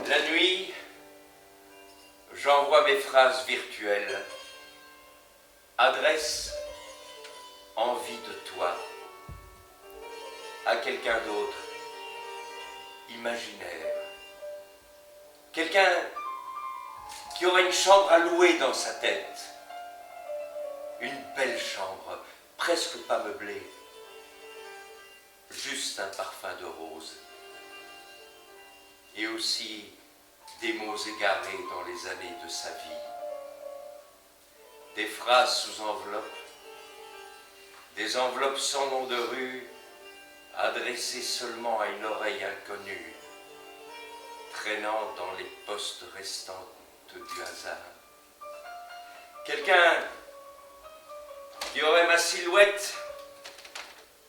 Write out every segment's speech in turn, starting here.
La nuit, j'envoie mes phrases virtuelles, adresse envie de toi à quelqu'un d'autre, imaginaire. Quelqu'un qui aurait une chambre à louer dans sa tête. Une belle chambre, presque pas meublée. Juste un parfum de rose. Et aussi des mots égarés dans les années de sa vie. Des phrases sous enveloppe. Des enveloppes sans nom de rue, adressées seulement à une oreille inconnue, traînant dans les postes restantes du hasard. Quelqu'un qui aurait ma silhouette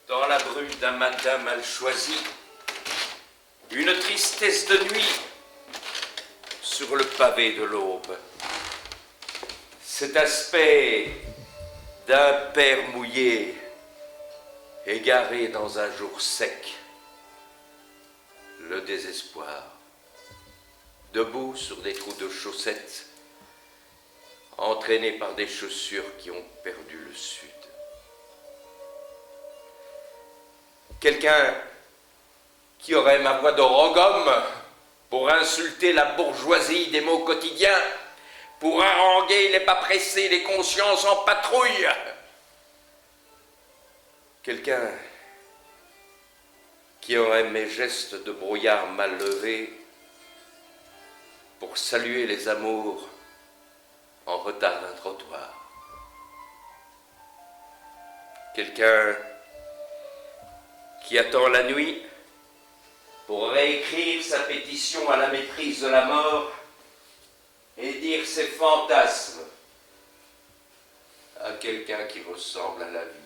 dans la brume d'un matin mal choisi, une tristesse de nuit sur le pavé de l'aube. Cet aspect d'un père mouillé, égaré dans un jour sec, le désespoir, debout sur des trous de chaussettes, entraîné par des chaussures qui ont perdu le sud. Quelqu'un qui aurait ma voix de roghomme pour insulter la bourgeoisie des mots quotidiens, pour haranguer les pas pressés, les consciences en patrouille. Quelqu'un qui aurait mes gestes de brouillard mal levés pour saluer les amours en retard d'un trottoir. Quelqu'un qui attend la nuit pour réécrire sa pétition à la maîtrise de la mort et dire ses fantasmes à quelqu'un qui ressemble à la vie.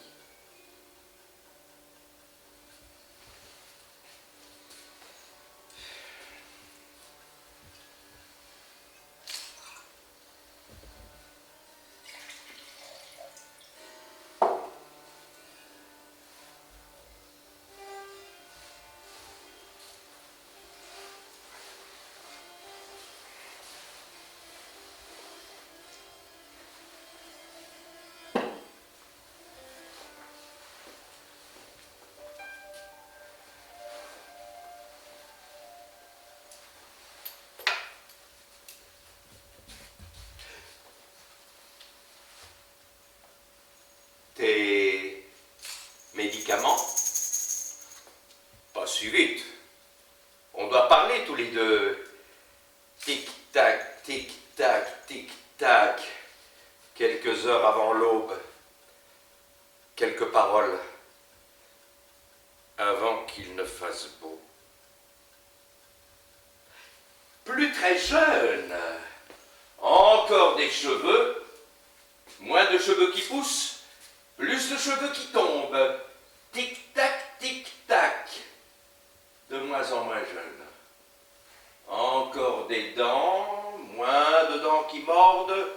Tes médicaments? Pas si vite. On doit parler tous les deux. Tic-tac, tic-tac, tic-tac. Quelques heures avant l'aube. Quelques paroles. Avant qu'il ne fasse beau. Plus très jeune. Encore des cheveux. Moins de cheveux qui poussent. Plus de cheveux qui tombent. Tic-tac, tic-tac. De moins en moins jeune. Encore des dents, moins de dents qui mordent,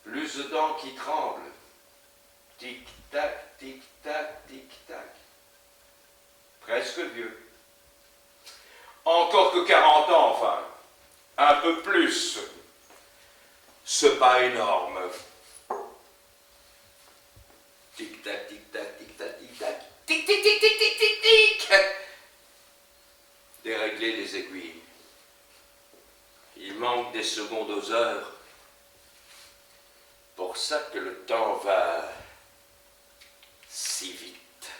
plus de dents qui tremblent. Tic-tac, tic-tac, tic-tac. Presque vieux. Encore que 40 ans, enfin. Un peu plus. Ce pas énorme. Tic-tac, tic-tac, tic-tac, tic-tac. Tic-tic-tic-tic-tic-tic-tic. Dérégler les aiguilles. Il manque des secondes aux heures. Pour ça que le temps va si vite.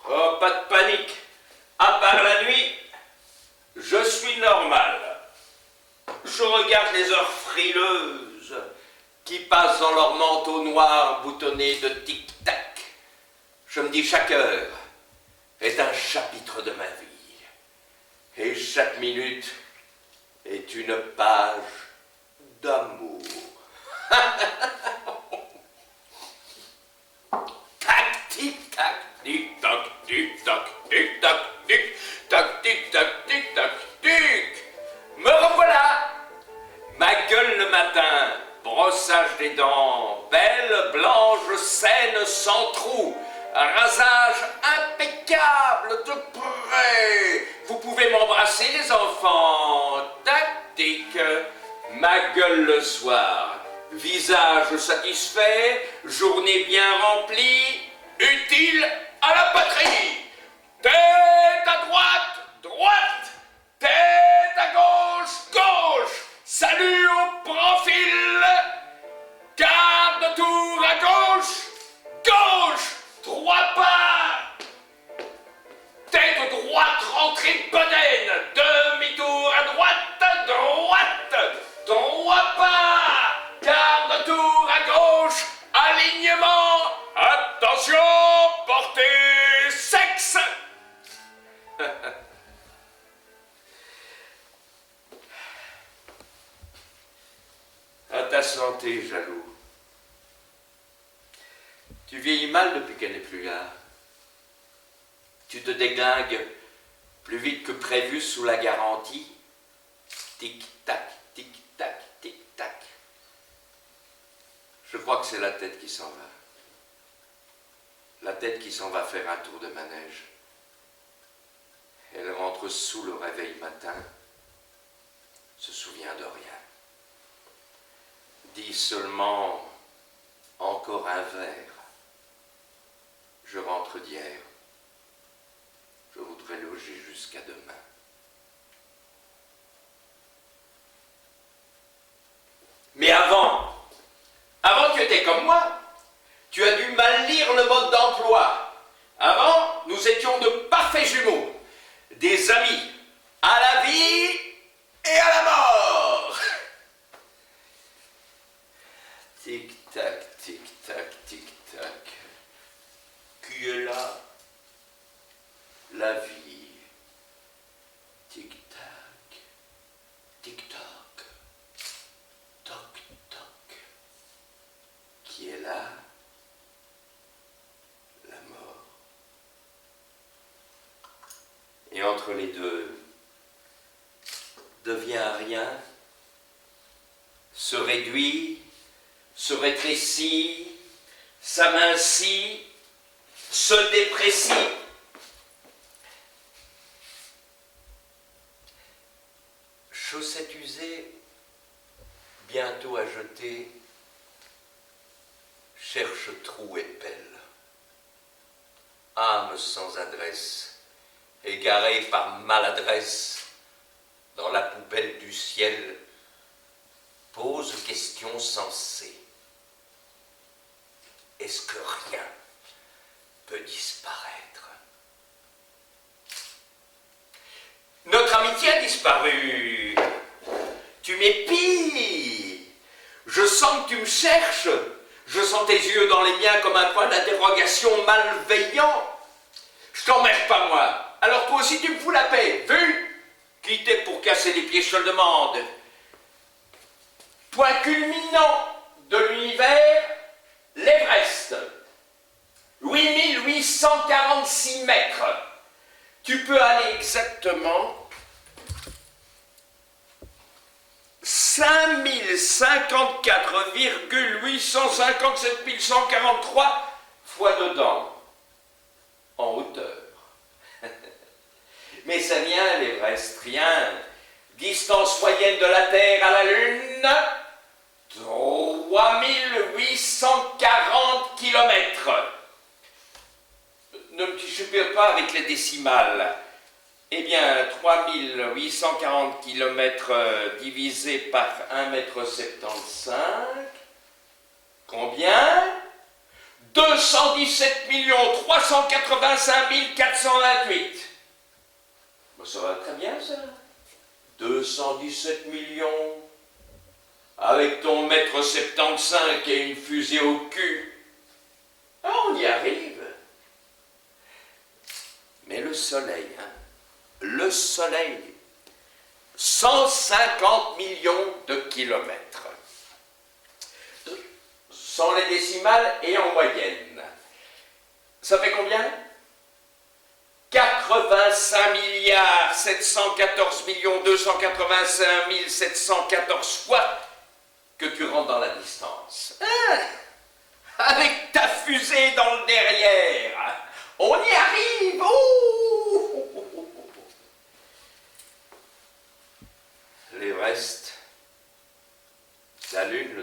Oh, pas de panique. À part la nuit, je suis normal. Je regarde les heures frileuses qui passent dans leur manteau noir boutonné de tic-tac. Je me dis chaque heure est un chapitre de ma vie. Et chaque minute est une page d'amour. Tac, tic-tac, tic-tac, tic-tac, tic-tac, tic-tac, tic-tac, tic-tac, tic. Me revoilà. Ma gueule le matin, brossage des dents, belle, blanche, saine, sans trou, rasage impeccable de près. Vous pouvez embrasser les enfants. Tactique. Ma gueule le soir. Visage satisfait. Journée bien remplie. Utile à la patrie. Tête à droite, droite. Tête à gauche, gauche. Salut au profil. Quart de tour à gauche, gauche. 3 pas. Tête droite, rentrée de bedaine. Demi-tour à droite, droite. 3 pas. Quart de tour à gauche. Alignement. Attention, portée sexe. À ta santé, jaloux. Tu vieillis mal depuis qu'elle n'est plus là. Tu te déglingues plus vite que prévu sous la garantie. Tic-tac, tic-tac, tic-tac. Je crois que c'est la tête qui s'en va. La tête qui s'en va faire un tour de manège. Elle rentre sous le réveil matin, se souvient de rien. Dit seulement encore un verre. Je rentre d'hier. Je voudrais loger jusqu'à demain. Mais avant tu étais comme moi. Tu as dû mal lire le mode d'emploi. Avant, nous étions de parfaits jumeaux. Des amis à la vie et à la mort. Tic-tac, tic-tac, tic-tac. Qui est là? La vie. Tic-tac, tic-toc, toc-toc. Qui est là? La mort. Et entre les deux, devient rien, se réduit, se rétrécit, s'amincit, se déprécie. Chaussettes usées, bientôt à jeter, cherche trou et pelle. Âme sans adresse, égarée par maladresse, dans la poubelle du ciel, pose question sensée. Est-ce que rien peut disparaître? Notre amitié a disparu. Tu m'épies. Je sens que tu me cherches. Je sens tes yeux dans les miens comme un point d'interrogation malveillant. Je t'emmerde pas, moi. Alors toi aussi tu me fous la paix. Vu? Quitter pour casser les pieds, je te le demande. Point culminant de l'univers, l'Everest. 8846 mètres. Tu peux aller exactement 5054,857 143 fois dedans, en hauteur. Mais ça vient, l'Everest, rien. Distance moyenne de la Terre à la Lune, 3840 km. Ne me super pas avec les décimales. Eh bien, 3840 km divisé par 1,75 m. Combien? 217 385 428. Ben, ça va très bien, ça. 217 millions. Avec ton 1,75 m et une fusée au cul. Ah, on y arrive. Mais le soleil, hein, le soleil, 150 millions de kilomètres. Sans les décimales et en moyenne. Ça fait combien? 85 milliards 714 millions 285 714 fois que tu rentres dans la distance. Hein? Avec ta fusée dans le derrière. On y arrive. Ouh.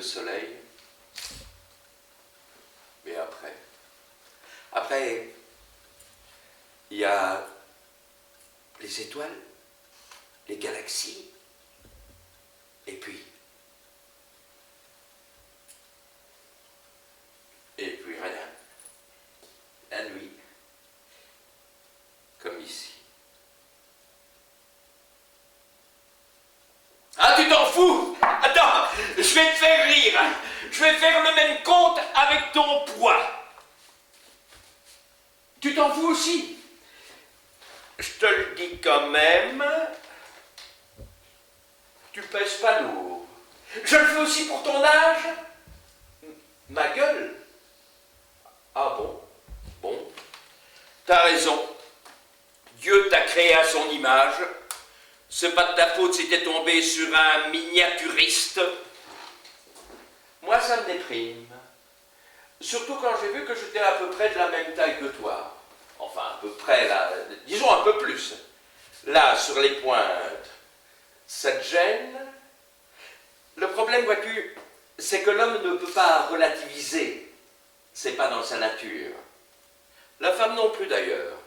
soleil. Mais après, il y a les étoiles, les galaxies, et puis rien. La nuit, comme ici. Ah, tu t'en fous? Attends, je vais te faire rire. Je vais faire le même compte avec ton poids. Tu t'en fous aussi? Je te le dis quand même, tu pèses pas lourd. Je le fais aussi pour ton âge. Ma gueule. Ah bon? Bon. T'as raison. Dieu t'a créé à son image. C'est pas de ta faute si t'es tombé sur un miniaturiste. Moi, ça me déprime. Surtout quand j'ai vu que j'étais à peu près de la même taille que toi. Enfin, à peu près, là, disons un peu plus. Là, sur les pointes, ça te gêne? Le problème, vois-tu, c'est que l'homme ne peut pas relativiser. C'est pas dans sa nature. La femme non plus, d'ailleurs.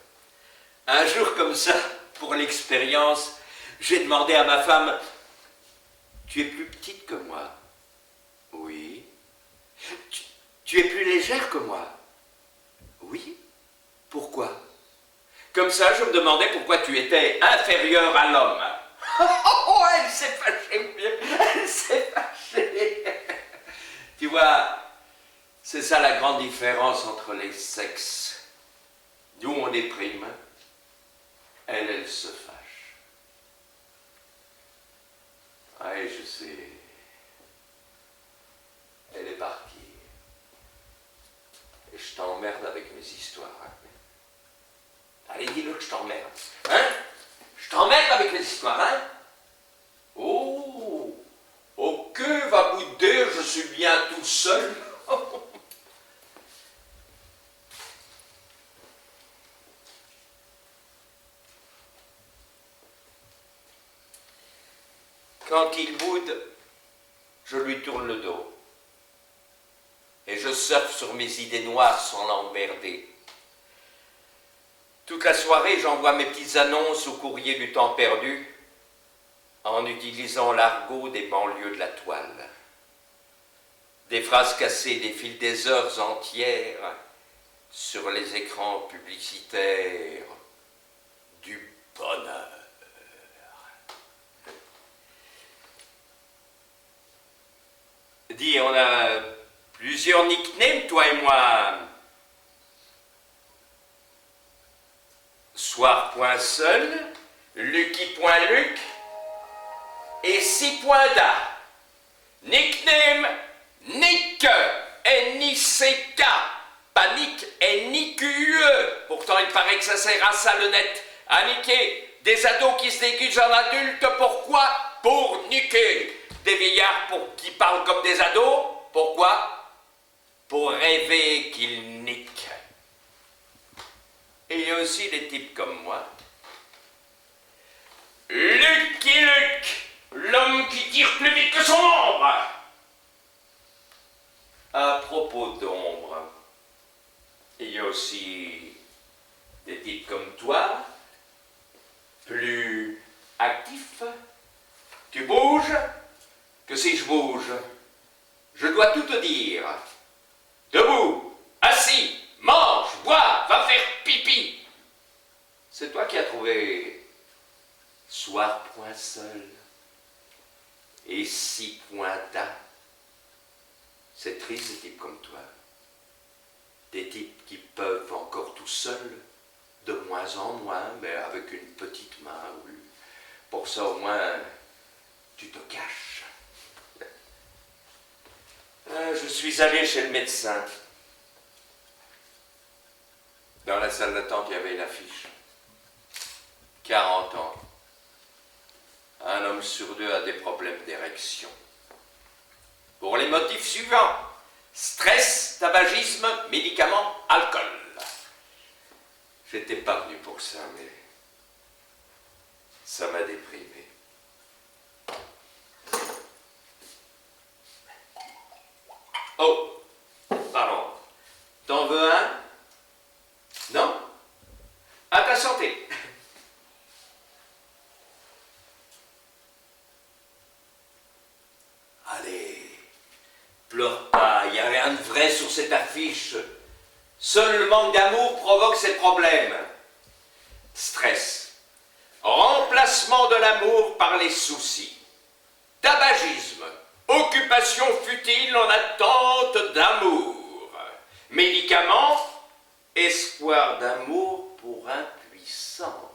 Un jour comme ça, pour l'expérience, j'ai demandé à ma femme, « Tu es plus petite que moi? » « Oui. »« Tu es plus légère que moi? » ?»« Oui. » « Pourquoi? » Comme ça, je me demandais pourquoi tu étais inférieur à l'homme. Oh, elle s'est fâchée, elle s'est fâchée. Tu vois, c'est ça la grande différence entre les sexes. Nous, on déprime. Elle se fâche. Ouais, je sais. Elle est partie. Et je t'emmerde avec mes histoires. Allez, dis-le que je t'emmerde. Hein? Je t'emmerde avec les histoires, hein? Oh! Ok, va bouder, je suis bien tout seul. Quand il boude, je lui tourne le dos. Et je surfe sur mes idées noires sans l'emmerder. Toute la soirée, j'envoie mes petites annonces au courrier du temps perdu en utilisant l'argot des banlieues de la toile. Des phrases cassées défilent des heures entières sur les écrans publicitaires du bonheur. Dis, on a plusieurs nicknames, toi et moi. Soir.seul, Lucky.luc et 6.da. Nickname Nick, N-I-C-K, pas Nick, N-I-Q-E. Pourtant, il paraît que ça sert à ça le net, à niquer des ados qui se déguisent en adultes. Pourquoi? Pour niquer. Des vieillards qui parlent comme des ados. Pourquoi? Pour rêver qu'ils niquent. Et il y a aussi des types comme moi. Lucky Luke, l'homme qui tire plus vite que son ombre. À propos d'ombre, il y a aussi des types comme toi, plus actifs. Tu bouges, que si je bouge, je dois tout te dire. Debout, assis, mange, bois, va faire pipi. C'est toi qui as trouvé soir.seul et 6.da. C'est triste, des types comme toi. Des types qui peuvent encore tout seuls, de moins en moins, mais avec une petite main, oui. Pour ça, au moins, tu te caches. Je suis allé chez le médecin. Dans la salle d'attente, il y avait une affiche. 40 ans. Un homme sur deux a des problèmes d'érection. Pour les motifs suivants: stress, tabagisme, médicaments, alcool. J'étais pas venu pour ça, mais ça m'a déprimé. Oh, pardon. T'en veux un? Non? À ta santé. Allez, pleure pas, il n'y a rien de vrai sur cette affiche. Seul le manque d'amour provoque ces problèmes. Stress. Remplacement de l'amour par les soucis. Tabagisme. Occupation futile en attente d'amour. Médicaments. Espoir d'amour pour impuissant.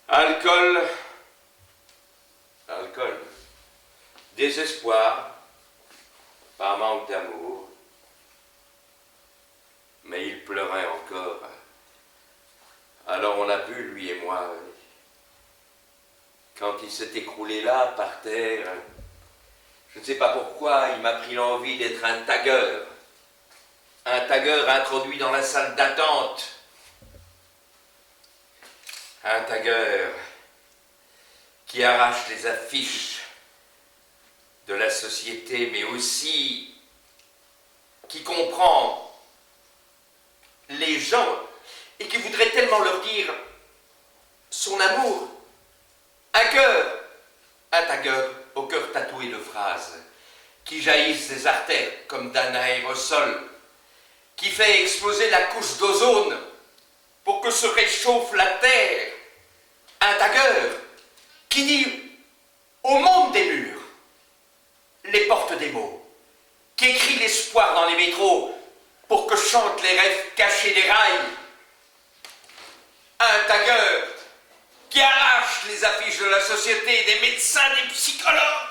Alcool. Alcool. Désespoir. Par manque d'amour. Mais il pleurait encore. Alors on a bu, lui et moi. Quand il s'est écroulé là, par terre, je ne sais pas pourquoi, il m'a pris l'envie d'être un tagueur. Un tagueur introduit dans la salle d'attente. Un tagueur qui arrache les affiches de la société, mais aussi qui comprend les gens et qui voudrait tellement leur dire son amour. Un tagueur au cœur tatoué de phrases qui jaillissent des artères comme d'un aérosol, qui fait exploser la couche d'ozone pour que se réchauffe la terre. Un tagueur qui dit au monde des murs les portes des mots, qui écrit l'espoir dans les métros pour que chantent les rêves cachés des rails. Un tagueur qui arrache les affiches de la société, des médecins, des psychologues.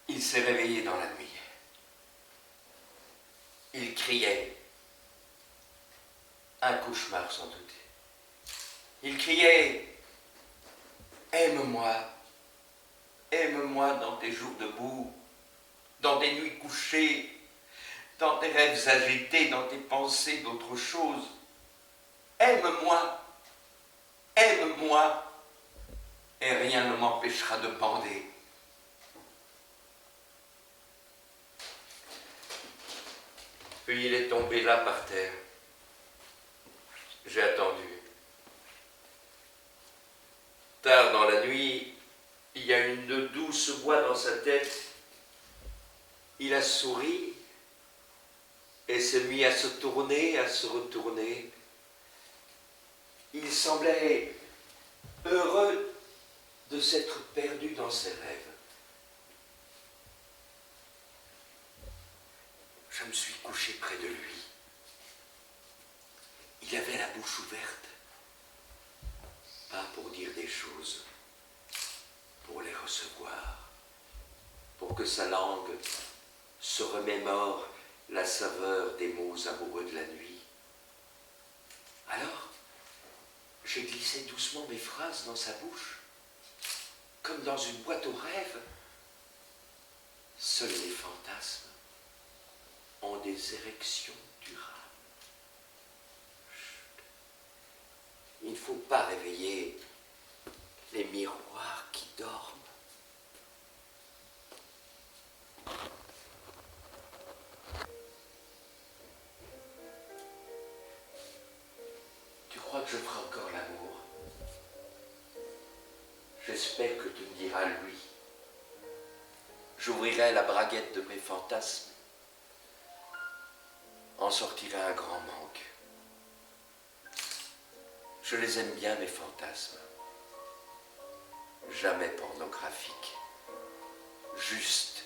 Il s'est réveillé dans la nuit. Il criait. Un cauchemar sans doute. Il criait « Aime-moi, aime-moi dans tes jours debout, dans tes nuits couchées, dans tes rêves agités, dans tes pensées d'autre chose. Aime-moi, aime-moi, et rien ne m'empêchera de bander. » Puis il est tombé là par terre. J'ai attendu. Tard dans la nuit, il y a une douce voix dans sa tête. Il a souri et s'est mis à se tourner, à se retourner. Il semblait heureux de s'être perdu dans ses rêves. Je me suis couché près de lui. Il avait la bouche ouverte, pas pour dire des choses, pour les recevoir, pour que sa langue se remémore la saveur des mots amoureux de la nuit. Alors, j'ai glissé doucement mes phrases dans sa bouche, comme dans une boîte aux rêves. Seuls les fantasmes ont des érections durables. Chut. Il ne faut pas réveiller les miroirs qui dorment. Tu crois que je ferai encore l'amour? J'espère que tu me diras lui. J'ouvrirai la braguette de mes fantasmes. En sortirait un grand manque. Je les aime bien, mes fantasmes. Jamais pornographiques. Juste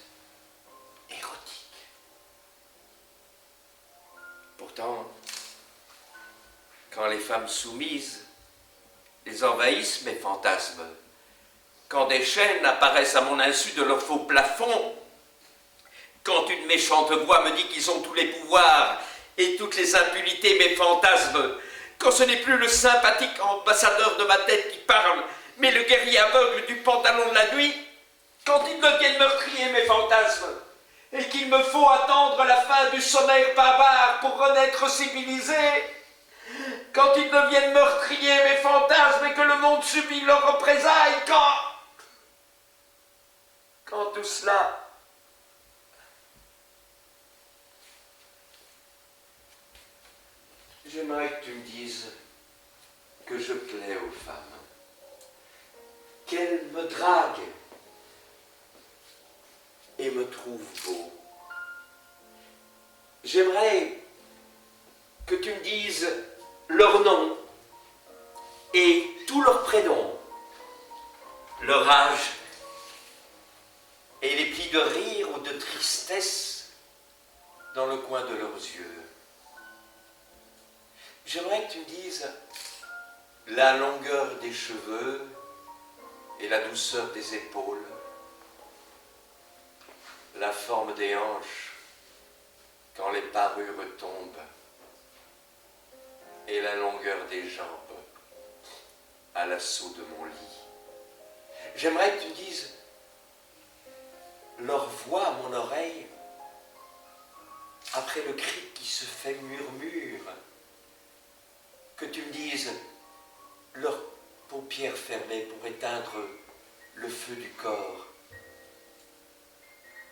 érotiques. Pourtant, quand les femmes soumises les envahissent, mes fantasmes, quand des chaînes apparaissent à mon insu de leur faux plafond, quand une méchante voix me dit qu'ils ont tous les pouvoirs et toutes les impunités, mes fantasmes, quand ce n'est plus le sympathique ambassadeur de ma tête qui parle, mais le guerrier aveugle du pantalon de la nuit, quand ils deviennent meurtriers, mes fantasmes, et qu'il me faut attendre la fin du sommeil barbare pour renaître civilisé, quand ils deviennent meurtriers, mes fantasmes, et que le monde subit leurs représailles, quand tout cela... J'aimerais que tu me dises que je plais aux femmes, qu'elles me draguent et me trouvent beau. J'aimerais que tu me dises leur nom et tous leurs prénoms, leur âge et les plis de rire ou de tristesse dans le coin de leurs yeux. J'aimerais que tu me dises la longueur des cheveux et la douceur des épaules, la forme des hanches quand les parures tombent et la longueur des jambes à l'assaut de mon lit. J'aimerais que tu me dises leur voix à mon oreille après le cri qui se fait murmure, que tu me dises leurs paupières fermées pour éteindre le feu du corps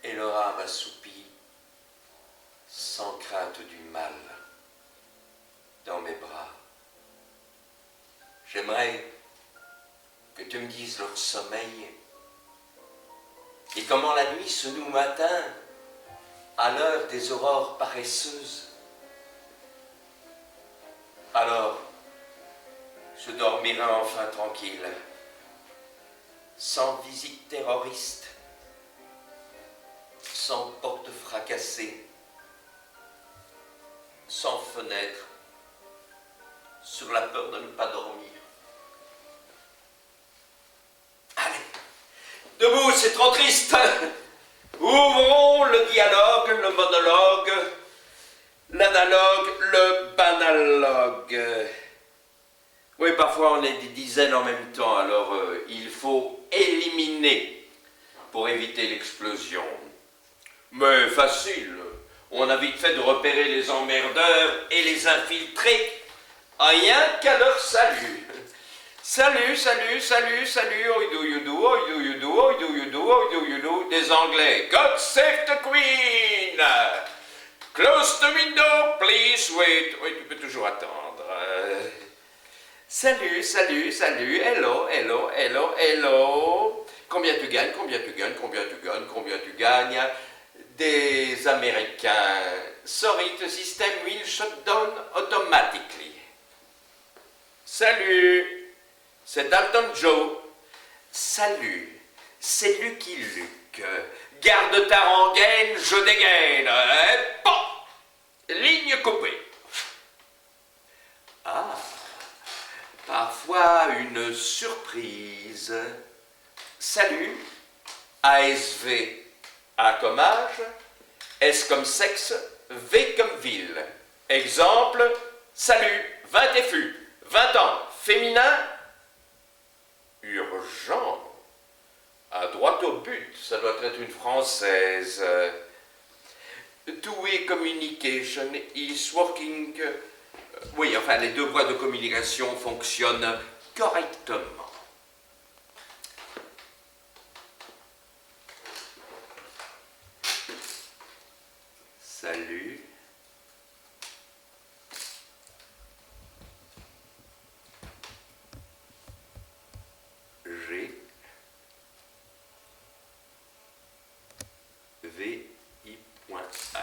et leur âme assoupie sans crainte du mal dans mes bras. J'aimerais que tu me dises leur sommeil et comment la nuit se noue matin à l'heure des aurores paresseuses. Alors, je dormirai enfin tranquille, sans visite terroriste, sans porte fracassée, sans fenêtre, sur la peur de ne pas dormir. Allez, debout, c'est trop triste. Ouvrons le dialogue, le monologue, l'analogue, le banalogue. Oui, parfois on est des dizaines en même temps, alors il faut éliminer pour éviter l'explosion. Mais facile, on a vite fait de repérer les emmerdeurs et les infiltrés, rien qu'à leur salut. Salut, salut, salut, salut, oi do you do, oi do you do, oi do you do, oi do you do, des Anglais. God save the Queen! Close the window, please wait. Oui, tu peux toujours attendre. Salut, salut, salut, hello, hello, hello, hello. Combien tu gagnes, combien tu gagnes, combien tu gagnes, combien tu gagnes? Des Américains. Sorry, the system will shut down automatically. Salut, c'est Dalton Joe. Salut, c'est Lucky Luke. Garde ta rengaine, je dégaine. Bon, ligne coupée. Ah, parfois une surprise. Salut, ASV, A comme âge, S comme sexe, V comme ville. Exemple, salut, 20 FU, 20 ans, féminin, urgent, à droite au but, ça doit être une française. Two-way communication is working. Oui, enfin, les deux voies de communication fonctionnent correctement. Salut. G. V. I.H.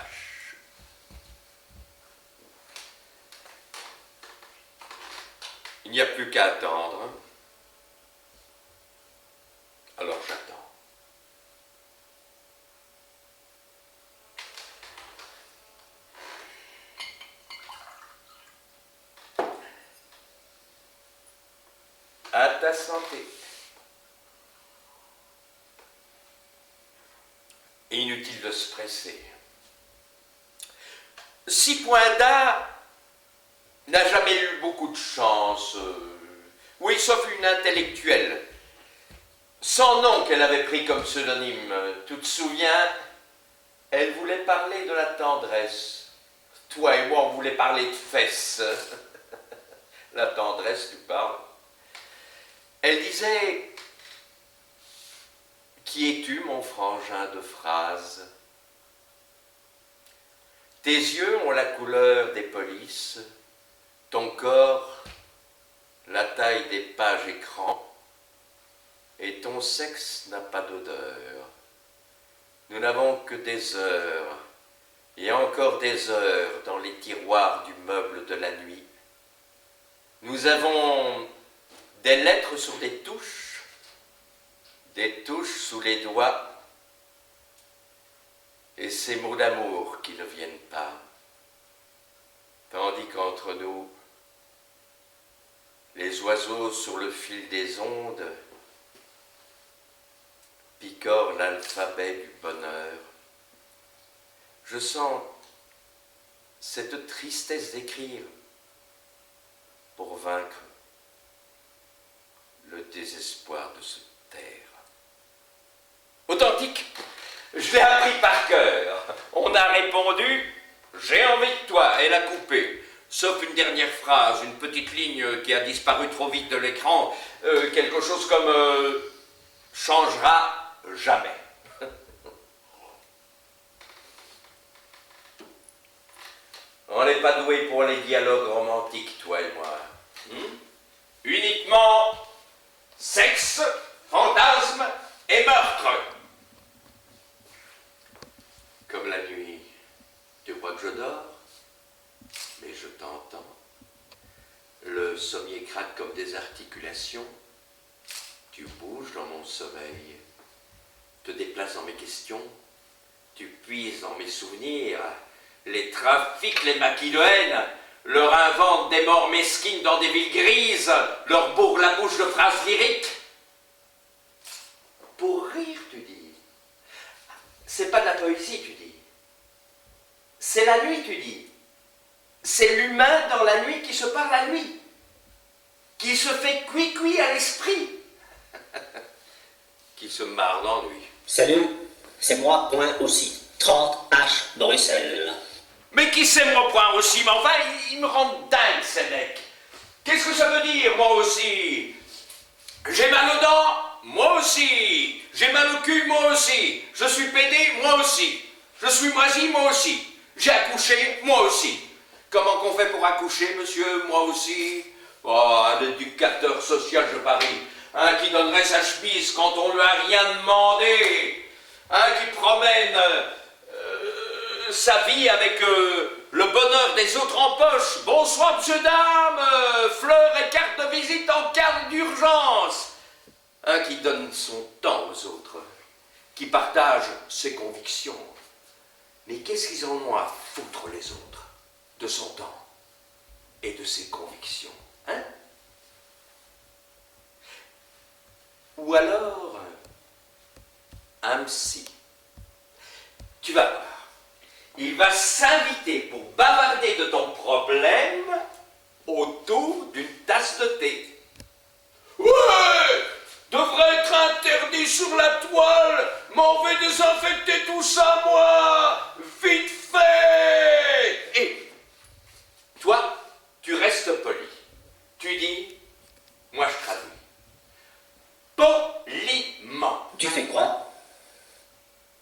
Il n'y a plus qu'à attendre. Alors j'attends. À ta santé. Inutile de se presser. 6 points d'A n'a jamais eu beaucoup de chance. Oui, sauf une intellectuelle. Sans nom qu'elle avait pris comme pseudonyme. Tu te souviens? Elle voulait parler de la tendresse. Toi et moi, on voulait parler de fesses. La tendresse, tu parles. Elle disait: qui es-tu, mon frangin de phrases? Tes yeux ont la couleur des polices, ton corps la taille des pages écran, et ton sexe n'a pas d'odeur. Nous n'avons que des heures, et encore des heures dans les tiroirs du meuble de la nuit. Nous avons des lettres sur des touches sous les doigts, et ces mots d'amour qui ne viennent pas, tandis qu'entre nous, les oiseaux sur le fil des ondes picorent l'alphabet du bonheur. Je sens cette tristesse d'écrire pour vaincre le désespoir de se taire. Authentique, je l'ai appris par cœur. On a répondu: j'ai envie de toi. Elle a coupé. Sauf une dernière phrase, une petite ligne qui a disparu trop vite de l'écran. Quelque chose comme changera jamais. On n'est pas doué pour les dialogues romantiques, toi et moi. Uniquement sexe, fantasme et meurtre. Comme la nuit, tu crois que je dors? Mais je t'entends. Le sommier craque comme des articulations. Tu bouges dans mon sommeil, te déplaces dans mes questions, tu puises dans mes souvenirs, les trafics, les maquis de haine, leur inventent des morts mesquines dans des villes grises, leur bourrent la bouche de phrases lyriques. Pour rire, tu dis. C'est pas de la poésie, tu dis. C'est la nuit, tu dis. C'est l'humain dans la nuit qui se parle la nuit, qui se fait cuit à l'esprit, qui se marre d'ennui. Salut, c'est moi, point aussi. 30 H Bruxelles. Mais qui c'est moi, point aussi? Mais enfin, ils me rendent dingue, ces mecs. Qu'est-ce que ça veut dire, moi aussi? J'ai mal aux dents, moi aussi. J'ai mal au cul, moi aussi. Je suis pédé, moi aussi. Je suis moisi, moi aussi. J'ai accouché, moi aussi. Comment qu'on fait pour accoucher, monsieur? Moi aussi. Oh, un éducateur social de Paris. Un qui donnerait sa chemise quand on lui a rien demandé. Un qui promène sa vie avec le bonheur des autres en poche. Bonsoir, monsieur, dame. Fleurs et cartes de visite en cas d'urgence. Un qui donne son temps aux autres. Qui partage ses convictions. Mais qu'est-ce qu'ils en ont à foutre, les autres, de son temps et de ses convictions, hein? Ou alors, un psy. Tu vas voir. Il va s'inviter pour bavarder de ton problème autour d'une tasse de thé. Ouais! Devrait être interdit sur la toile, mais on va désinfecter tout ça, moi! Vite fait! Et toi, tu restes poli. Tu dis, moi je traduis. Poliment. Tu fais quoi?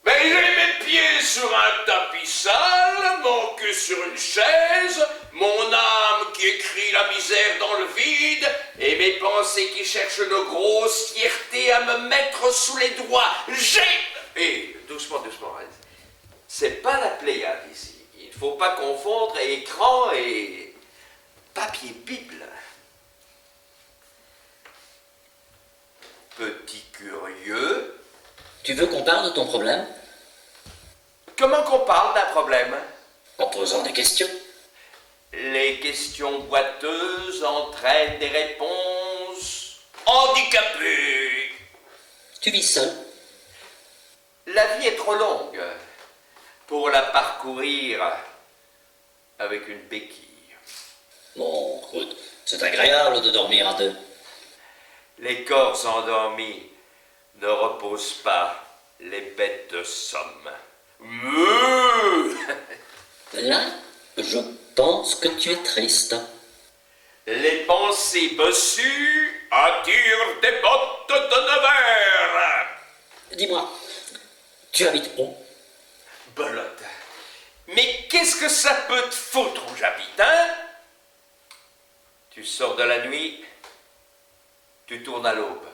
Mais j'ai mes pieds sur un tapis sale, mon cul sur une chaise, mon âme qui écrit la misère dans le vide, et mes pensées qui cherchent une grosse fierté à me mettre sous les doigts. Et doucement, doucement, hein. C'est pas la Pléiade ici. Il faut pas confondre écran et papier Bible. Petit curieux. Tu veux qu'on parle de ton problème? Comment qu'on parle d'un problème? En posant des questions. Les questions boiteuses entraînent des réponses handicapées. Tu vis seul? La vie est trop longue pour la parcourir avec une béquille. Bon, écoute, c'est agréable de dormir à deux. Les corps endormis ne reposent pas les bêtes de somme. Là, je pense que tu es triste. Les pensées bossues attirent des bottes de Nevers. Dis-moi, tu habites où? Belote. Mais qu'est-ce que ça peut te foutre où j'habite, hein? Tu sors de la nuit, tu tournes à l'aube.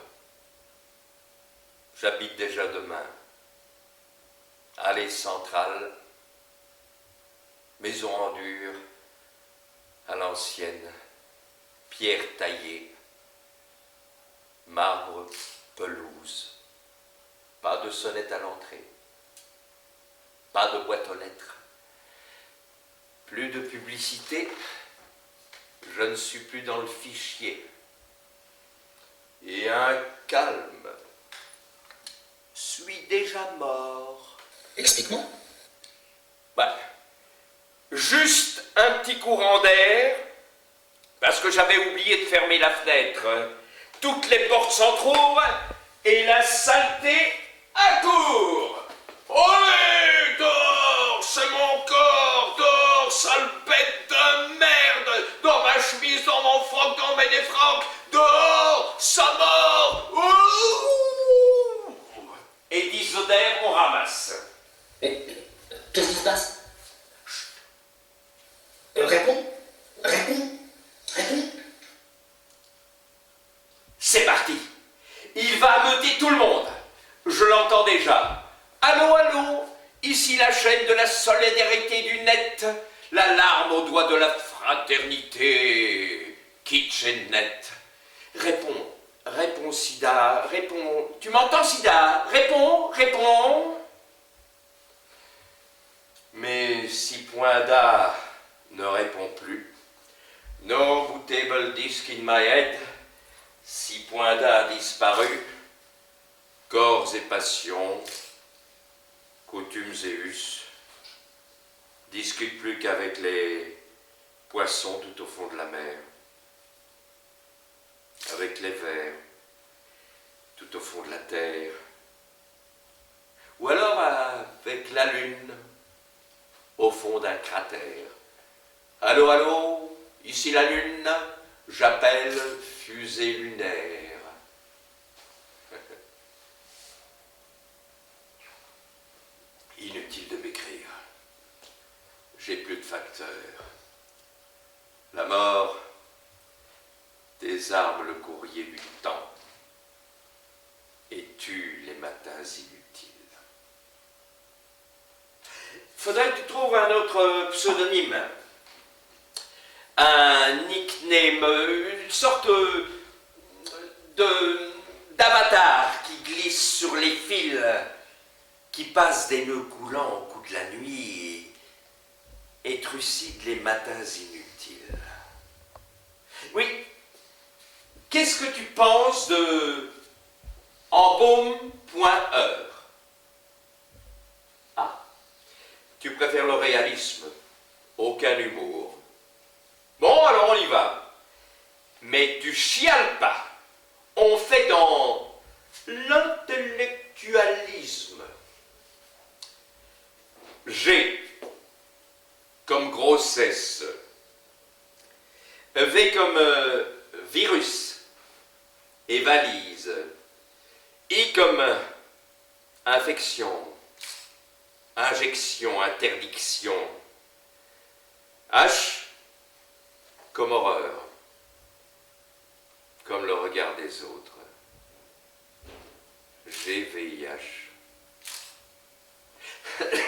J'habite déjà demain. Allée centrale, maison en dur, à l'ancienne, pierre taillée, marbre, pelouse, pas de sonnette à l'entrée, pas de boîte aux lettres, plus de publicité, je ne suis plus dans le fichier, et un calme, suis déjà mort. Explique-moi. Bah, juste un petit courant d'air, parce que j'avais oublié de fermer la fenêtre. Toutes les portes s'entr'ouvrent et la saleté accourt. Olé, dehors, c'est mon corps, dehors, sale bête de merde, dans ma chemise, dans mon froc, dans mes défroques, dehors, ça mort. Ouh. Et 10 odeurs, on ramasse. Mais qu'est-ce qui se passe? Réponds. Réponds. Réponds. C'est parti. Il va ameuter tout le monde. Je l'entends déjà. Allô, allô. Ici la chaîne de la solidarité du net. L'alarme au doigt de la fraternité. Kitchennet. Réponds. Réponds, Sida. Réponds. Tu m'entends, Sida? Réponds. Réponds. Mais si Poinda ne répond plus, no bootable disk in my head, si Poinda a disparu, corps et passions, coutumes et us, discute plus qu'avec les poissons tout au fond de la mer, avec les vers tout au fond de la terre, ou alors avec la lune au fond d'un cratère. Allô, allô, ici la lune, j'appelle fusée lunaire. Inutile de m'écrire. J'ai plus de facteurs. La mort désarme le courrier du temps et tue les matins inutiles. Faudrait que tu trouves un autre pseudonyme. Un nickname, une sorte d'avatar qui glisse sur les fils, qui passe des nœuds coulants au coup de la nuit et trucide les matins inutiles. Oui, qu'est-ce que tu penses de embaume.heure? Ah, tu préfères le réalisme, aucun humour. Bon, alors on y va. Mais tu chiales pas. On fait dans l'intellectualisme. G comme grossesse. V comme virus et valise. I comme infection, injection, interdiction. H comme horreur, comme le regard des autres. GVIH.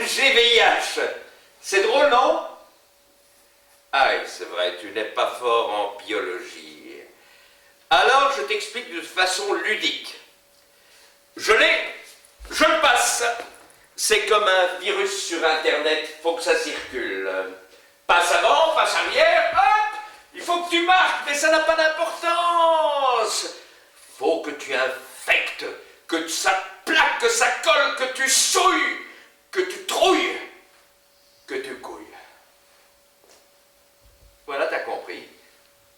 GVIH, c'est drôle, non? Aïe, c'est vrai, tu n'es pas fort en biologie. Alors, je t'explique de façon ludique. Je l'ai, je le passe. C'est comme un virus sur Internet, faut que ça circule. Passe avant, passe arrière, hop! Il faut que tu marques, mais ça n'a pas d'importance. Faut que tu infectes, que ça plaque, que ça colle, que tu souilles, que tu trouilles, que tu couilles. Voilà, t'as compris.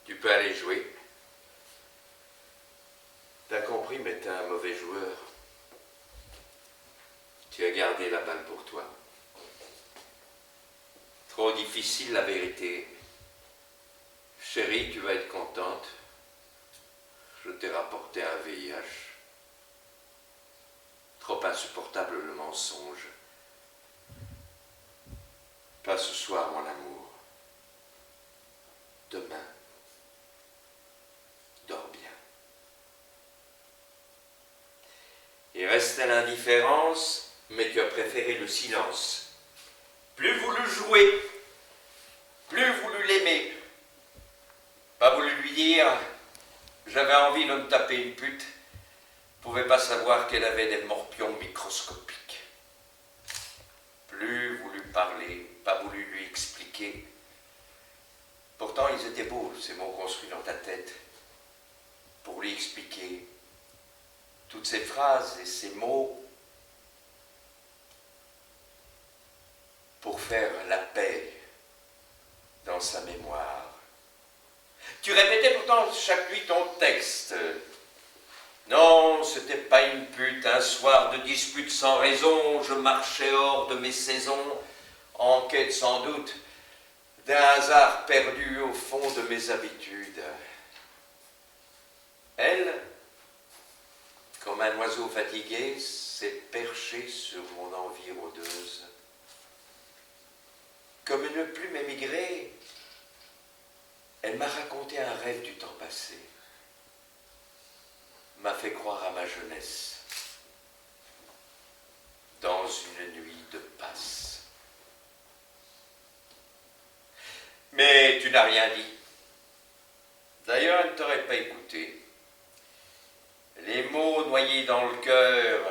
Tu peux aller jouer. T'as compris, mais t'es un mauvais joueur. Tu as gardé la balle pour toi. Trop difficile, la vérité. Chérie, tu vas être contente. Je t'ai rapporté un VIH. Trop insupportable le mensonge. Pas ce soir, mon amour. Demain. Dors bien. Il restait l'indifférence, mais tu as préféré le silence. Plus voulu jouer, plus voulu l'aimer. Pas voulu lui dire, j'avais envie de me taper une pute. Pouvais pas savoir qu'elle avait des morpions microscopiques. Plus voulu parler, pas voulu lui expliquer. Pourtant, ils étaient beaux, ces mots construits dans ta tête. Pour lui expliquer toutes ces phrases et ces mots, pour faire la paix dans sa mémoire. Tu répétais pourtant chaque nuit ton texte. Non, c'était pas une pute, un soir de dispute sans raison, je marchais hors de mes saisons, en quête sans doute d'un hasard perdu au fond de mes habitudes. Elle, comme un oiseau fatigué, s'est perchée sur mon envie rôdeuse. Comme une plume émigrée, elle m'a raconté un rêve du temps passé, m'a fait croire à ma jeunesse, dans une nuit de passe. Mais tu n'as rien dit. D'ailleurs, elle ne t'aurait pas écouté. Les mots noyés dans le cœur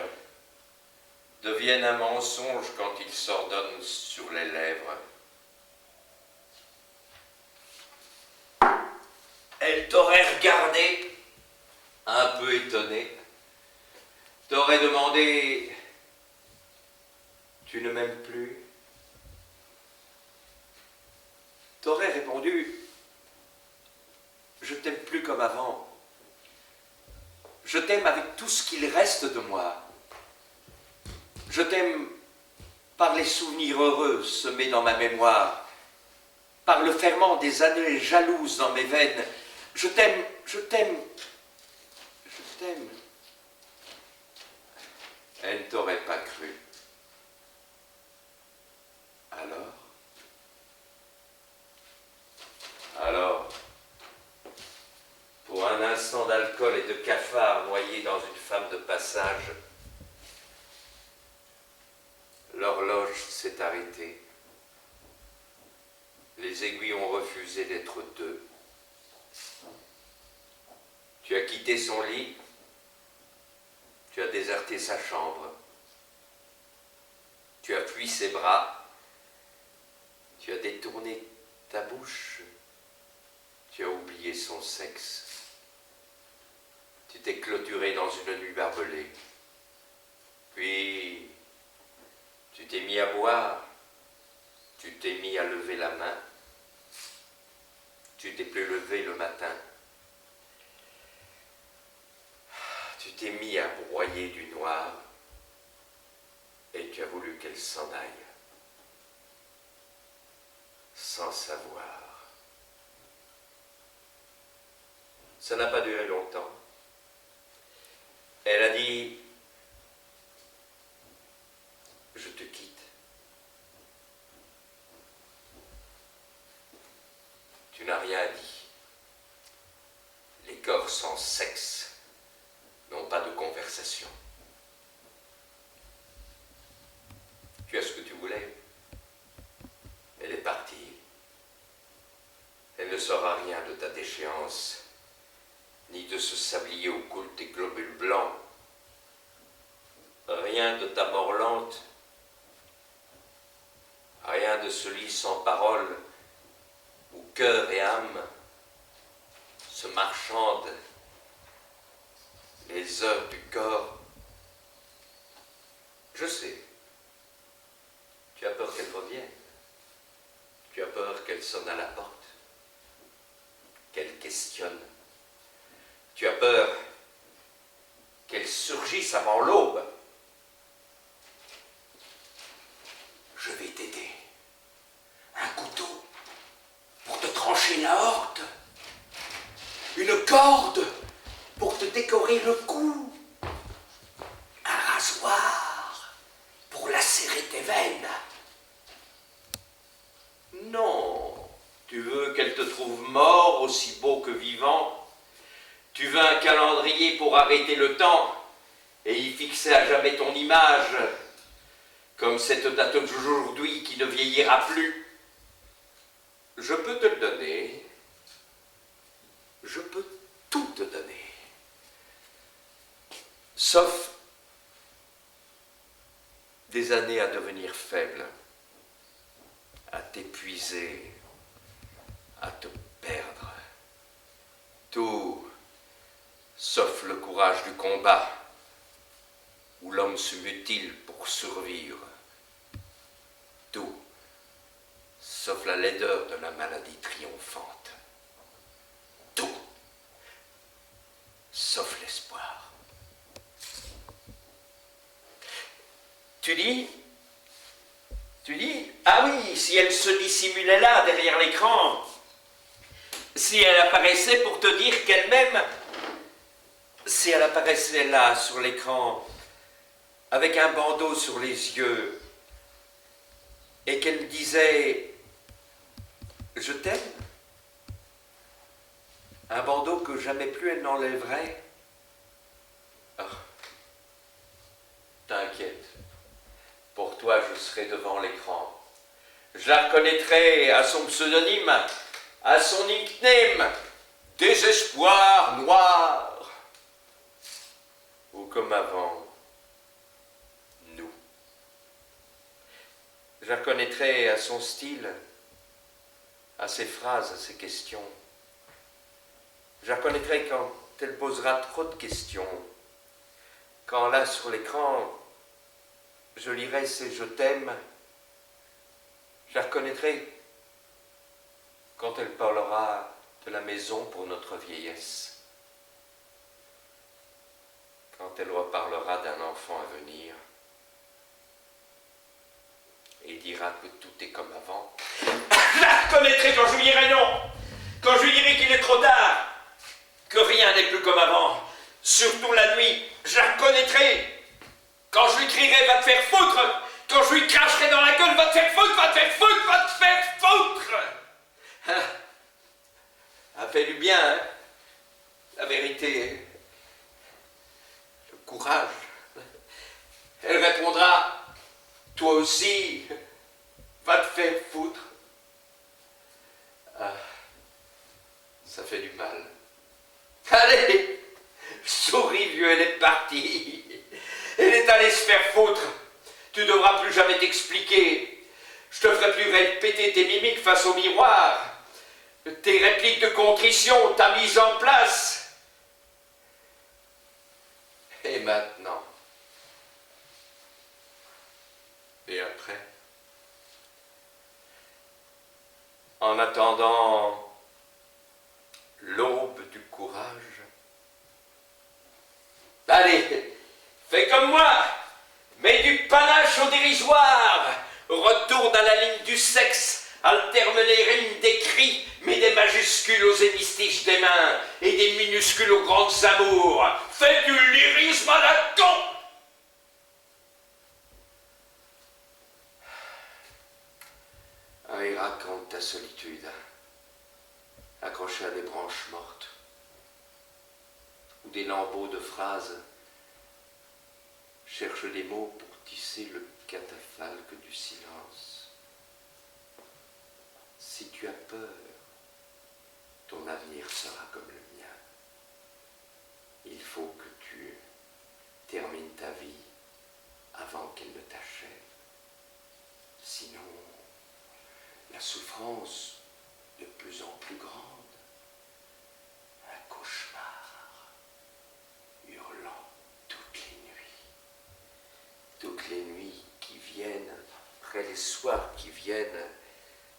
deviennent un mensonge quand ils s'ordonnent sur les lèvres. Elle t'aurait regardé, un peu étonné, t'aurait demandé « Tu ne m'aimes plus ?» T'aurais répondu « Je t'aime plus comme avant. Je t'aime avec tout ce qu'il reste de moi. Je t'aime par les souvenirs heureux semés dans ma mémoire, par le ferment des années jalouses dans mes veines. Je t'aime, je t'aime, je t'aime. » Elle ne t'aurait pas cru. Alors, pour un instant d'alcool et de cafard noyé dans une femme de passage, l'horloge s'est arrêtée. Les aiguilles ont refusé d'être deux. Tu as quitté son lit, tu as déserté sa chambre, tu as fui ses bras, tu as détourné ta bouche, tu as oublié son sexe, tu t'es clôturé dans une nuit barbelée, puis tu t'es mis à boire, tu t'es mis à lever la main, tu t'es plus levé le matin. Tu t'es mis à broyer du noir et tu as voulu qu'elle s'en aille, sans savoir. Ça n'a pas duré longtemps. Elle a dit « Je te quitte ». Tu n'as rien dit. Les corps sans sexe n'ont pas de conversation. Tu as ce que tu voulais. Elle est partie. Elle ne saura rien de ta déchéance, ni de ce sablier occulte tes globules blancs. Rien de ta mort lente. Rien de ce lit sans parole, où cœur et âme se marchandent les heures du corps. Je sais, tu as peur qu'elle revienne, tu as peur qu'elle sonne à la porte, qu'elle questionne, tu as peur qu'elle surgisse avant l'aube. Je vais t'aider. Un couteau pour te trancher la horte. corde pour te décorer le cou, un rasoir pour lacérer tes veines. Non, tu veux qu'elle te trouve mort aussi beau que vivant. Tu veux un calendrier pour arrêter le temps et y fixer à jamais ton image, comme cette date d'aujourd'hui qui ne vieillira plus. Je peux te le donner. Je peux tout te donner. Sauf des années à devenir faible, à t'épuiser, à te perdre. Tout, sauf le courage du combat, où l'homme se mutile pour survivre. Tout, sauf la laideur de la maladie triomphante. Tout, sauf l'espoir. Tu dis, ah oui, si elle se dissimulait là, derrière l'écran, si elle apparaissait pour te dire qu'elle m'aime, si elle apparaissait là, sur l'écran, avec un bandeau sur les yeux, et qu'elle me disait « Je t'aime », un bandeau que jamais plus elle n'enlèverait. Oh, t'inquiète, pour toi je serai devant l'écran. Je la reconnaîtrai à son pseudonyme, à son nickname, Désespoir Noir. Ou comme avant, nous. Je la reconnaîtrai à son style, à ses phrases, à ses questions. Je la reconnaîtrai quand elle posera trop de questions. Quand là, sur l'écran, je lirai ses « je t'aime », je la reconnaîtrai quand elle parlera de la maison pour notre vieillesse. Quand elle reparlera d'un enfant à venir et dira que tout est comme avant. Je la reconnaîtrai quand je lui dirai non, quand je lui dirai qu'il est trop tard, que rien n'est plus comme avant, surtout la nuit. Je la reconnaîtrai quand je lui crierai « va te faire foutre », quand je lui cracherai dans la gueule « va te faire foutre, va te faire foutre, va te faire foutre ». Ça fait du bien, hein, la vérité, le courage. Elle répondra « toi aussi, va te faire foutre ». Ah, ça fait du mal. Allez, souris vieux, elle est partie. Elle est allée se faire foutre. Tu ne devras plus jamais t'expliquer. Je te ferai plus répéter tes mimiques face au miroir. Tes répliques de contrition, ta mise en place. Et maintenant? Et après? En attendant l'aube du courage. Allez, fais comme moi, mets du panache au dérisoire, retourne à la ligne du sexe, alterne les rimes des cris, mets des majuscules aux hémistiches des mains et des minuscules aux grandes amours. Fais du lyrisme à la con. Et raconte ta solitude, accrochée à des branches mortes, ou des lambeaux de phrases. Cherche des mots pour tisser le catafalque du silence. Si tu as peur, ton avenir sera comme le mien. Il faut que tu termines ta vie avant qu'elle ne t'achève. Sinon, la souffrance de plus en plus grande, un cauchemar hurlant toutes les nuits qui viennent, après les soirs qui viennent,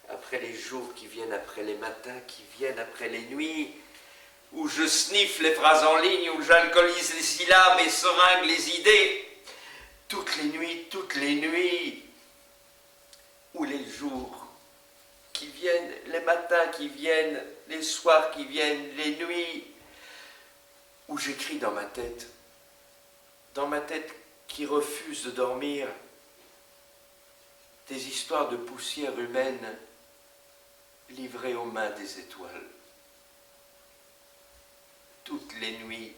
après les jours qui viennent, après les matins qui viennent, après les nuits, où je sniffe les phrases en ligne, où j'alcoolise les syllabes et seringue les idées, toutes les nuits, où les jours qui viennent, les matins qui viennent, les soirs qui viennent, les nuits, où j'écris dans ma tête qui refuse de dormir, des histoires de poussière humaine livrées aux mains des étoiles. Toutes les nuits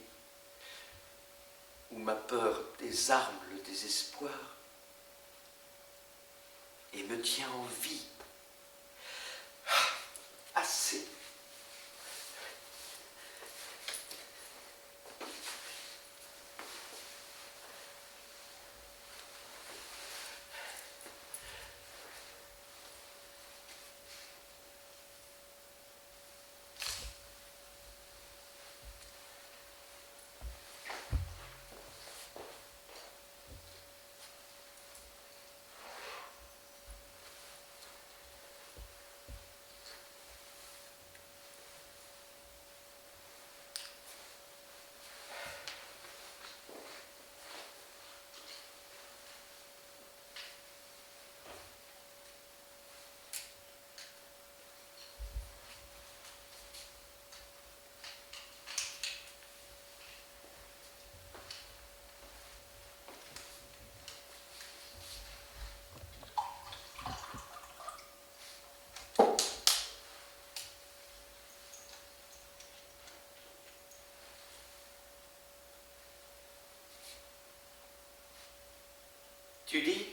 où ma peur désarme le désespoir et me tient en vie. Assez. Tu dis?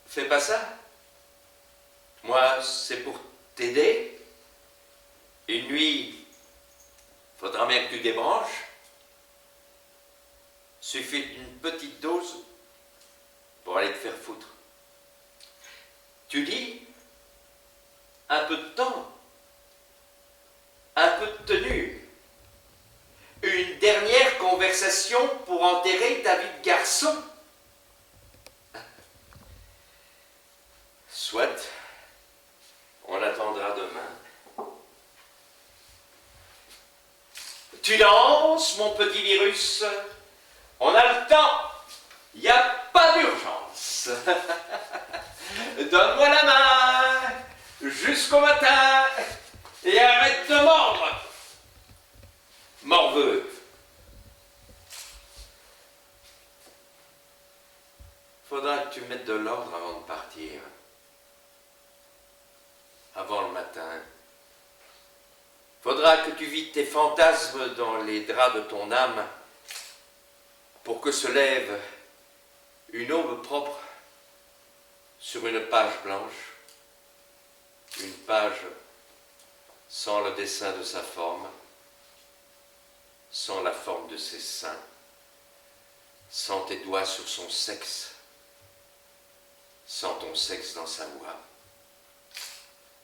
Fais pas ça. Moi, c'est pour t'aider. Une nuit, faudra bien que tu débranches. Suffit d'une petite dose pour aller te faire foutre. Tu dis? Un peu de temps. Un peu de tenue. Une dernière conversation pour enterrer ta vie de garçon. Soit, on attendra demain. Tu danses, mon petit virus. On a le temps. Il n'y a pas d'urgence. Donne-moi la main jusqu'au matin et arrête de mordre. Morveux. Faudra que tu mettes de l'ordre avant de partir. Avant le matin. Faudra que tu vides tes fantasmes dans les draps de ton âme pour que se lève une aube propre sur une page blanche. Une page sans le dessin de sa forme, sans la forme de ses seins, sans tes doigts sur son sexe, sans ton sexe dans sa voix,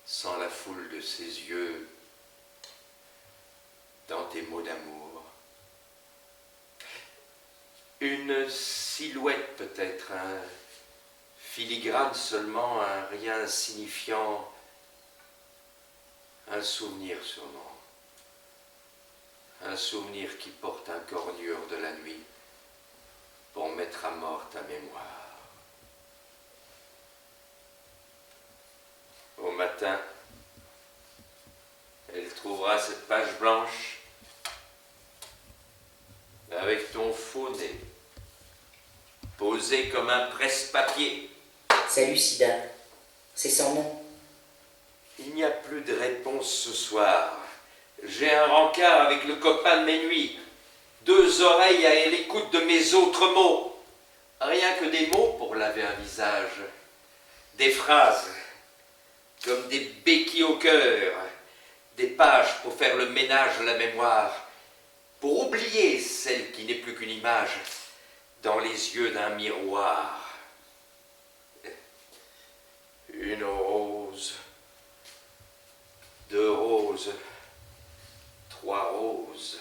sans la foule de ses yeux dans tes mots d'amour. Une silhouette peut-être, un filigrane seulement, un rien signifiant, un souvenir sûrement. Un souvenir qui porte un cornure de la nuit pour mettre à mort ta mémoire. Au matin, elle trouvera cette page blanche avec ton faux nez, posé comme un presse-papier. Salut Sida, c'est son nom. Il n'y a plus de réponse ce soir. J'ai un rencard avec le copain de mes nuits. 2 oreilles à l'écoute de mes autres mots. Rien que des mots pour laver un visage. Des phrases comme des béquilles au cœur. Des pages pour faire le ménage de la mémoire. Pour oublier celle qui n'est plus qu'une image dans les yeux d'un miroir. Une rose, 2 roses, 3 roses.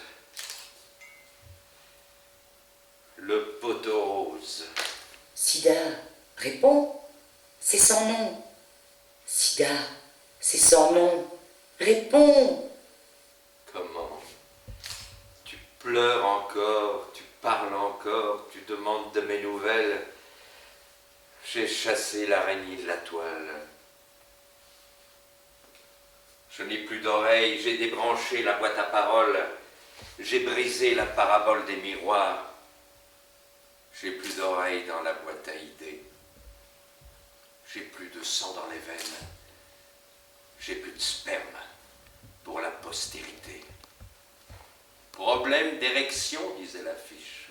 Le poteau rose. Sida, réponds. C'est son nom. Sida, c'est son nom. Réponds. Comment? Tu pleures encore, tu parles encore, tu demandes de mes nouvelles. J'ai chassé l'araignée de la toile. Je n'ai plus d'oreilles, j'ai débranché la boîte à paroles, j'ai brisé la parabole des miroirs. J'ai plus d'oreilles dans la boîte à idées. J'ai plus de sang dans les veines. J'ai plus de sperme pour la postérité. Problème d'érection, disait l'affiche.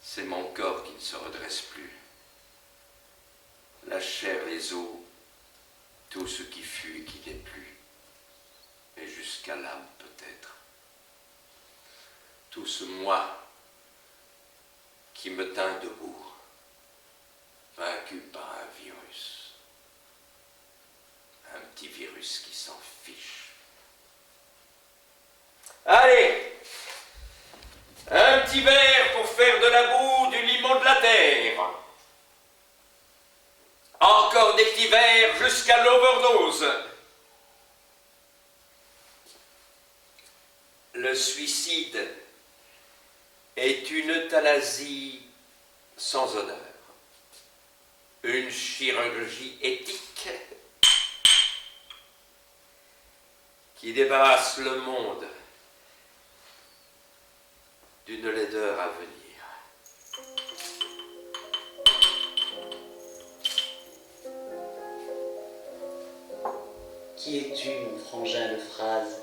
C'est mon corps qui ne se redresse plus. La chair, les os, tout ce qui fut et qui n'est plus. Et jusqu'à l'âme peut-être. Tout ce moi qui me tint debout, vaincu par un virus. Un petit virus qui s'en fiche. Allez, un petit verre pour faire de la boue du limon de la terre. Encore des petits verres jusqu'à l'overdose. Le suicide est une euthanasie sans honneur, une chirurgie éthique qui débarrasse le monde d'une laideur à venir. Qui es-tu, mon frangin de phrases?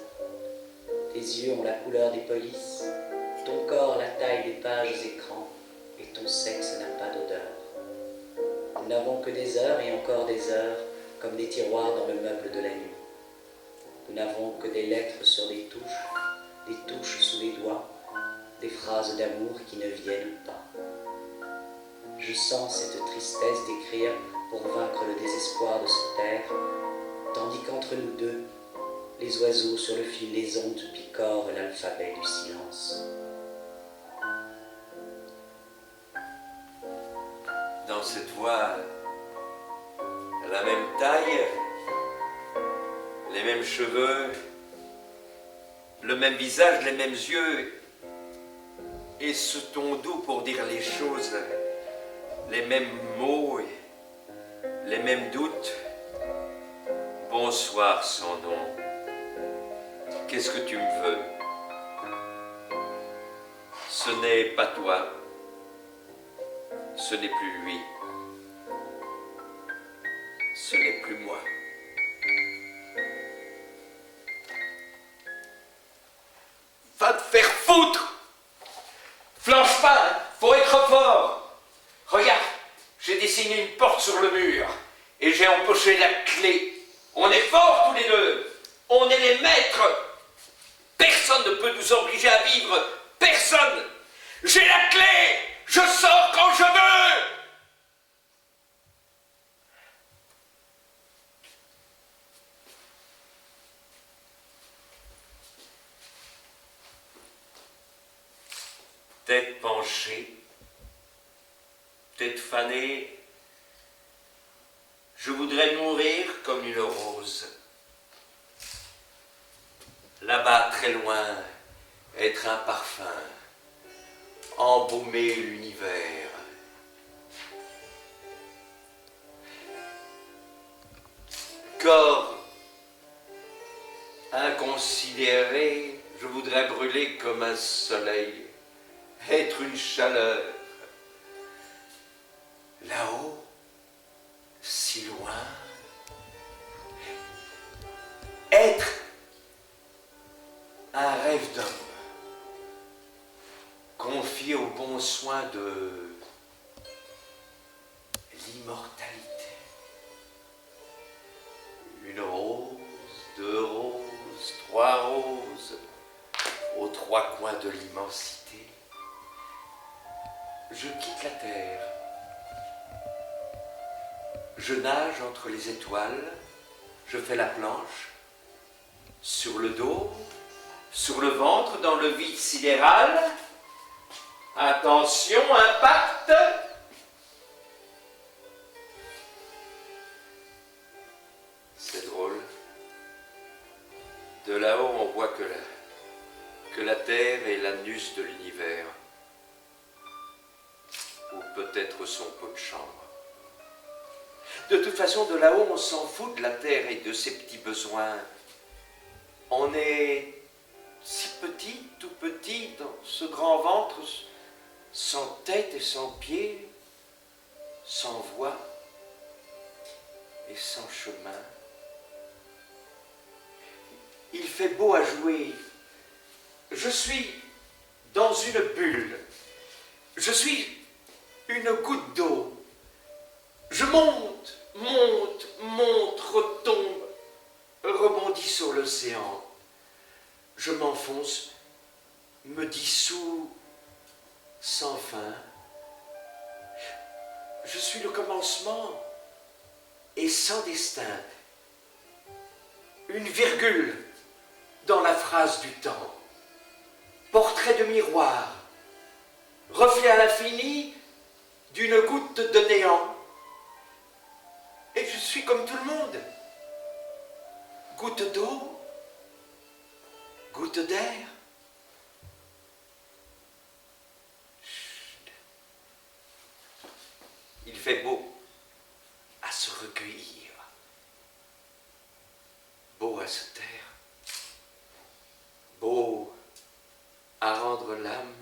Tes yeux ont la couleur des polices, ton corps la taille des pages écrans, et ton sexe n'a pas d'odeur. Nous n'avons que des heures et encore des heures, comme des tiroirs dans le meuble de la nuit. Nous n'avons que des lettres sur des touches sous les doigts, des phrases d'amour qui ne viennent pas. Je sens cette tristesse d'écrire pour vaincre le désespoir de se taire, tandis qu'entre nous deux, les oiseaux sur le fil des ondes picorent l'alphabet du silence. Dans cette voix, la même taille, les mêmes cheveux, le même visage, les mêmes yeux, et ce ton doux pour dire les choses, les mêmes mots, les mêmes doutes. Bonsoir sans nom. Qu'est-ce que tu me veux? Ce n'est pas toi. Ce n'est plus lui. Ce n'est plus moi. Va te faire foutre! Flanche pas, faut être fort. Regarde, j'ai dessiné une porte sur le mur et j'ai empoché la clé. On est forts tous les deux. On est les maîtres. Personne ne peut nous obliger à vivre. Personne. J'ai la clé. Je sors quand je veux. Tête penchée, tête fanée, je voudrais mourir comme une rose. Là-bas, très loin, être un parfum, embaumer l'univers. Corps inconsidéré, je voudrais brûler comme un soleil, être une chaleur. Là-haut, si loin, être un rêve d'homme, confié au bon soin de l'immortalité. Une rose, deux roses, trois roses, aux trois coins de l'immensité. Je quitte la terre. Je nage entre les étoiles, je fais la planche, sur le dos, sur le ventre, dans le vide sidéral. Attention, impact. C'est drôle. De là-haut, on voit que la Terre est l'anus de l'univers, ou peut-être son pot de chambre. De toute façon, de là-haut, on s'en fout de la terre et de ses petits besoins. On est si petit, tout petit, dans ce grand ventre, sans tête et sans pied, sans voix et sans chemin. Il fait beau à jouer. Je suis dans une bulle. Je suis une goutte d'eau. Je monte, monte, monte, retombe, rebondis sur l'océan. Je m'enfonce, me dissous sans fin. Je suis le commencement et sans destin. Une virgule dans la phrase du temps. Portrait de miroir, reflet à l'infini d'une goutte de néant. Et je suis comme tout le monde. Goutte d'eau, goutte d'air. Chut. Il fait beau à se recueillir, beau à se taire, beau à rendre l'âme.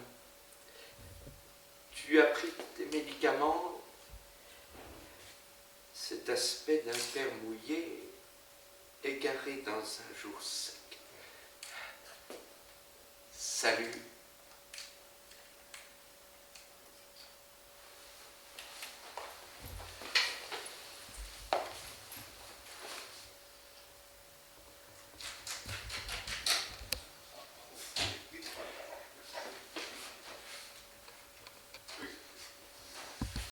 Tu as pris tes médicaments, cet aspect d'un père mouillé, égaré dans un jour sec. Salut.